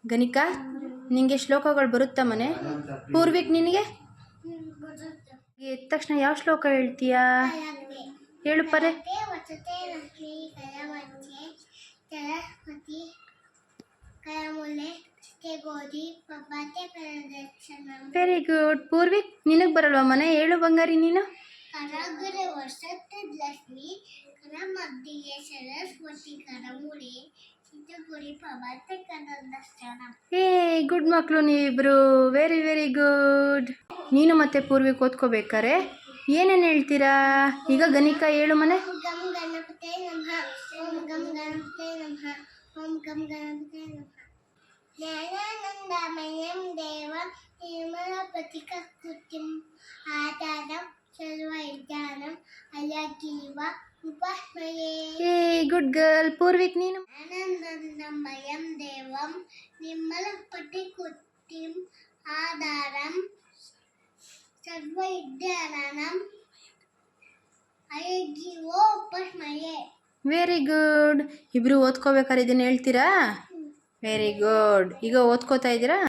ಗಣಿಕಾ, ನಿಂಗೆ ಶ್ಲೋಕಗಳು ಬರುತ್ತಾ ಮನೆ? ಪೂರ್ವಿಕ್, ನಿನಗೆ ಎದ್ದ ತಕ್ಷಣ ಯಾವ ಶ್ಲೋಕ ಹೇಳ್ತೀಯಾ? ಹೇಳು ಪರೆ. Very good. ಪೂರ್ವಿಕ್, ನಿನಗೆ ಬರಲ್ವಾ ಮನೆ? ಹೇಳು ಬಂಗಾರಿ ನೀನು. ಏ ಗುಡ್ ಮಕ್ಕಳು ನೀವಿಬ್ರು, ವೆರಿ ವೆರಿ ಗುಡ್. ನೀನು ಮತ್ತೆ ಪೂರ್ವಿಕ್ ಓದ್ಕೋಬೇಕಾರೆ ಏನೇನು ಹೇಳ್ತೀರಾ? ಈಗ ಗಣಿಕಾ ಹೇಳು ಮನೆ. ಜ್ಞಾನಾನಂದಮಯಂ ದೇವಂ ನಿರ್ಮಲಸ್ಫಟಿಕಸ್ತುತಿಂ ಆಧಾರಂ ಸರ್ವವಿದ್ಯಾನಾಂ ಹಯಗ್ರೀವ ಉಪಾಸ್ಮಯೇ. ಏ ಗುಡ್ ಗರ್ಲ್. ಪೂರ್ವಿಕ್ ನೀನು. ಜ್ಞಾನಾನಂದಮಯಂ ದೇವಂ ನಿರ್ಮಲಸ್ಫಟಿಕಸ್ತುತಿಂ ಆಧಾರಂ ಸರ್ವವಿದ್ಯಾನಾಂ ಹಯಗ್ರೀವ ಉಪಾಸ್ಮಯೇ. Very good. ಇಬ್ರು ಓದ್ಕೋಬೇಕಾದ್ರೆ ಇದನ್ನ ಹೇಳ್ತೀರಾ? Very good. ಈಗ ಓದ್ಕೋತಾ ಇದ್ದೀರಾ?